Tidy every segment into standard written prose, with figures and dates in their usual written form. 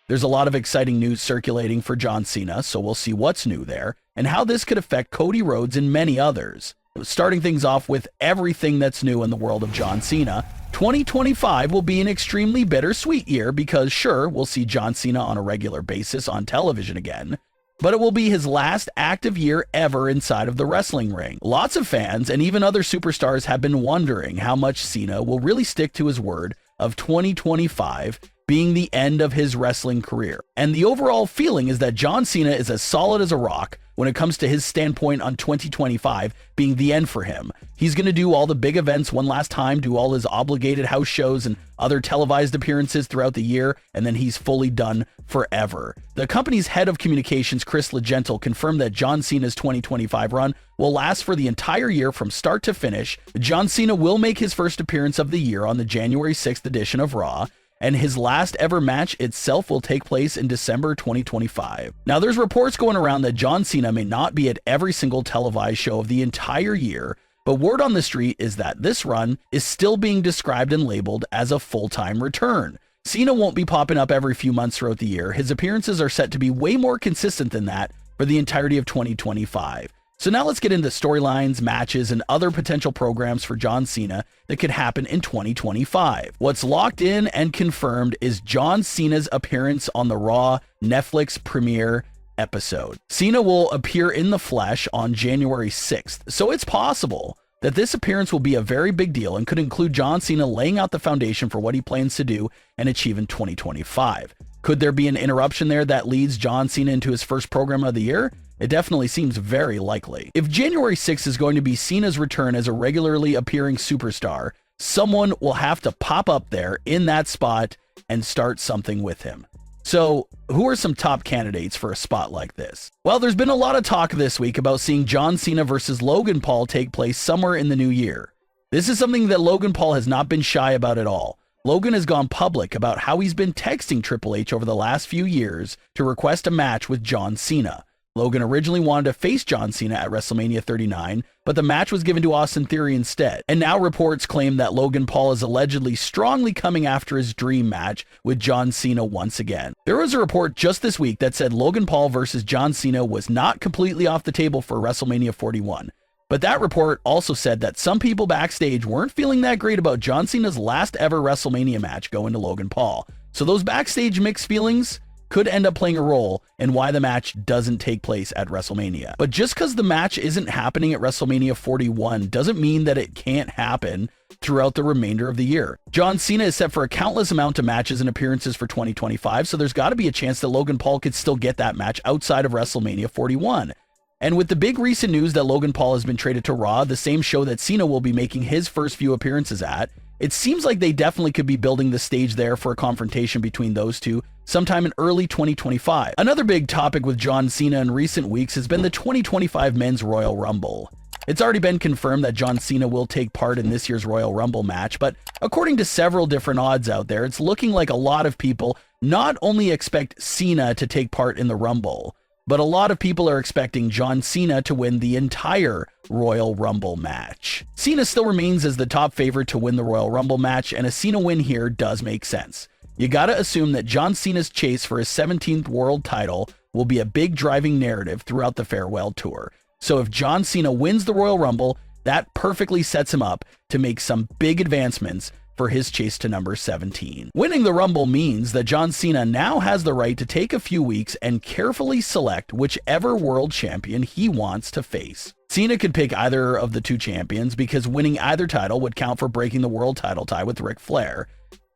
There's a lot of exciting news circulating for John Cena, so we'll see what's new there and how this could affect Cody Rhodes and many others. Starting things off with everything that's new in the world of John Cena, 2025 will be an extremely bittersweet year because sure, we'll see John Cena on a regular basis on television again, but it will be his last active year ever inside of the wrestling ring. Lots of fans and even other superstars have been wondering how much Cena will really stick to his word of 2025 being the end of his wrestling career. And the overall feeling is that John Cena is as solid as a rock when it comes to his standpoint on 2025 being the end for him. He's going to do all the big events one last time, do all his obligated house shows and other televised appearances throughout the year, and then he's fully done forever. The company's head of communications, Chris Legentil, confirmed that John Cena's 2025 run will last for the entire year from start to finish. John Cena will make his first appearance of the year on the January 6th edition of Raw, and his last ever match itself will take place in December 2025. Now, there's reports going around that John Cena may not be at every single televised show of the entire year, but word on the street is that this run is still being described and labeled as a full-time return. Cena won't be popping up every few months throughout the year. His appearances are set to be way more consistent than that for the entirety of 2025. So now let's get into storylines, matches, and other potential programs for John Cena that could happen in 2025. What's locked in and confirmed is John Cena's appearance on the Raw Netflix premiere episode. Cena will appear in the flesh on January 6th, so it's possible that this appearance will be a very big deal and could include John Cena laying out the foundation for what he plans to do and achieve in 2025. Could there be an interruption there that leads John Cena into his first program of the year? It definitely seems very likely. If January 6th is going to be Cena's return as a regularly appearing superstar, someone will have to pop up there in that spot and start something with him. So, who are some top candidates for a spot like this? Well, there's been a lot of talk this week about seeing John Cena versus Logan Paul take place somewhere in the new year. This is something that Logan Paul has not been shy about at all. Logan has gone public about how he's been texting Triple H over the last few years to request a match with John Cena. Logan originally wanted to face John Cena at WrestleMania 39, but the match was given to Austin Theory instead. And now reports claim that Logan Paul is allegedly strongly coming after his dream match with John Cena once again. There was a report just this week that said Logan Paul versus John Cena was not completely off the table for WrestleMania 41. But that report also said that some people backstage weren't feeling that great about John Cena's last ever WrestleMania match going to Logan Paul. So those backstage mixed feelings could end up playing a role in why the match doesn't take place at WrestleMania. But just because the match isn't happening at WrestleMania 41 doesn't mean that it can't happen throughout the remainder of the year. John Cena is set for a countless amount of matches and appearances for 2025, so there's got to be a chance that Logan Paul could still get that match outside of WrestleMania 41. And with the big recent news that Logan Paul has been traded to Raw, the same show that Cena will be making his first few appearances at, it seems like they definitely could be building the stage there for a confrontation between those two sometime in early 2025. Another big topic with John Cena in recent weeks has been the 2025 Men's Royal Rumble. It's already been confirmed that John Cena will take part in this year's Royal Rumble match, but according to several different odds out there, it's looking like a lot of people not only expect Cena to take part in the Rumble, but a lot of people are expecting John Cena to win the entire Royal Rumble match. Cena still remains as the top favorite to win the Royal Rumble match, and a Cena win here does make sense. You gotta assume that John Cena's chase for his 17th world title will be a big driving narrative throughout the farewell tour. So if John Cena wins the Royal Rumble, that perfectly sets him up to make some big advancements for his chase to number 17. Winning the Rumble means that John Cena now has the right to take a few weeks and carefully select whichever world champion he wants to face. Cena could pick either of the two champions because winning either title would count for breaking the world title tie with Ric Flair.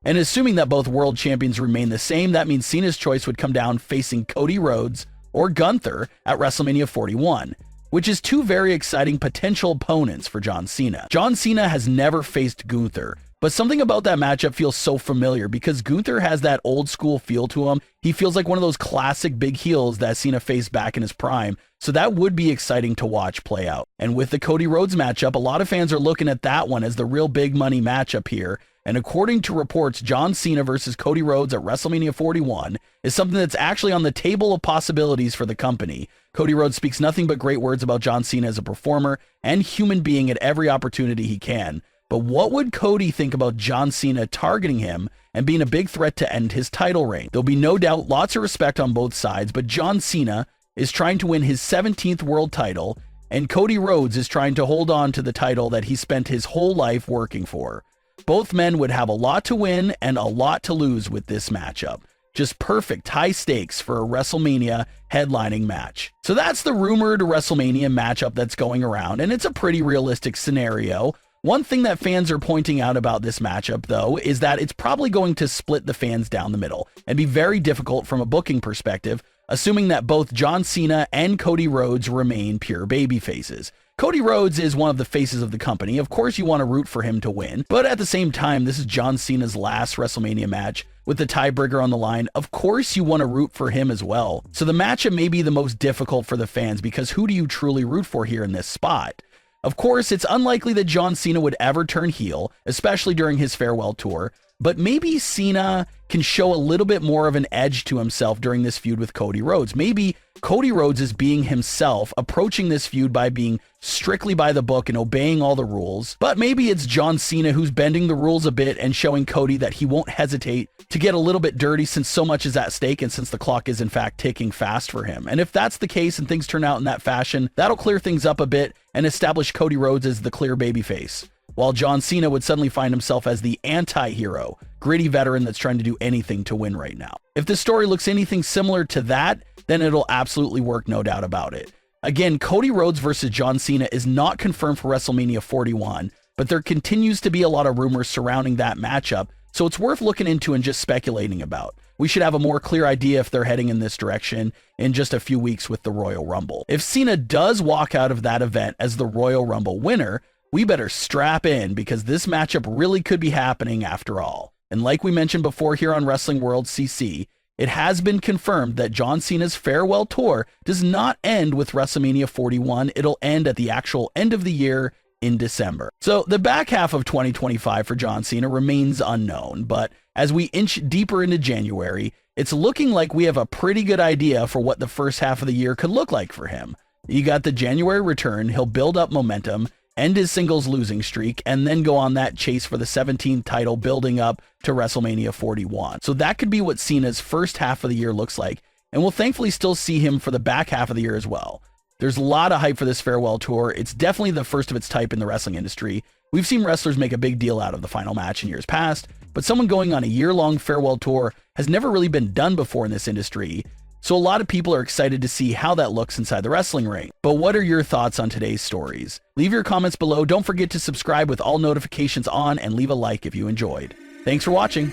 And assuming that both world champions remain the same, that means Cena's choice would come down facing Cody Rhodes or Gunther at WrestleMania 41, which is two very exciting potential opponents for John Cena. John Cena has never faced Gunther, but something about that matchup feels so familiar because Gunther has that old school feel to him. He feels like one of those classic big heels that Cena faced back in his prime, so that would be exciting to watch play out. And with the Cody Rhodes matchup, a lot of fans are looking at that one as the real big money matchup here. And according to reports, John Cena versus Cody Rhodes at WrestleMania 41 is something that's actually on the table of possibilities for the company. Cody Rhodes speaks nothing but great words about John Cena as a performer and human being at every opportunity he can. But what would Cody think about John Cena targeting him and being a big threat to end his title reign? There'll be no doubt lots of respect on both sides, but John Cena is trying to win his 17th world title, and Cody Rhodes is trying to hold on to the title that he spent his whole life working for. Both men would have a lot to win and a lot to lose with this matchup. Just perfect high stakes for a WrestleMania headlining match. So that's the rumored WrestleMania matchup that's going around, and it's a pretty realistic scenario. One thing that fans are pointing out about this matchup, though, is that it's probably going to split the fans down the middle and be very difficult from a booking perspective, assuming that both John Cena and Cody Rhodes remain pure baby faces. Cody Rhodes is one of the faces of the company. Of course, you want to root for him to win, but at the same time, this is John Cena's last WrestleMania match with the tiebreaker on the line. Of course, you want to root for him as well. So the matchup may be the most difficult for the fans, because who do you truly root for here in this spot? Of course, it's unlikely that John Cena would ever turn heel, especially during his farewell tour, but maybe Cena can show a little bit more of an edge to himself during this feud with Cody Rhodes. Maybe Cody Rhodes is being himself, approaching this feud by being strictly by the book and obeying all the rules. But maybe it's John Cena who's bending the rules a bit and showing Cody that he won't hesitate to get a little bit dirty, since so much is at stake and since the clock is in fact ticking fast for him. And if that's the case and things turn out in that fashion, that'll clear things up a bit and establish Cody Rhodes as the clear babyface, while John Cena would suddenly find himself as the anti-hero, gritty veteran that's trying to do anything to win right now. If this story looks anything similar to that, then it'll absolutely work, no doubt about it. Again, Cody Rhodes versus John Cena is not confirmed for WrestleMania 41, but there continues to be a lot of rumors surrounding that matchup, so it's worth looking into and just speculating about. We should have a more clear idea if they're heading in this direction in just a few weeks with the Royal Rumble. If Cena does walk out of that event as the Royal Rumble winner, we better strap in, because this matchup really could be happening after all. And like we mentioned before here on WrestlingWorldCC, it has been confirmed that John Cena's farewell tour does not end with WrestleMania 41. It'll end at the actual end of the year in December. So the back half of 2025 for John Cena remains unknown, but as we inch deeper into January, it's looking like we have a pretty good idea for what the first half of the year could look like for him. You got the January return, he'll build up momentum, end his singles losing streak, and then go on that chase for the 17th title, building up to WrestleMania 41. So that could be what Cena's first half of the year looks like, and we'll thankfully still see him for the back half of the year as well. There's a lot of hype for this farewell tour. It's definitely the first of its type in the wrestling industry. We've seen wrestlers make a big deal out of the final match in years past, but someone going on a year-long farewell tour has never really been done before in this industry. So a lot of people are excited to see how that looks inside the wrestling ring. But what are your thoughts on today's stories? Leave your comments below. Don't forget to subscribe with all notifications on, and leave a like if you enjoyed. Thanks for watching.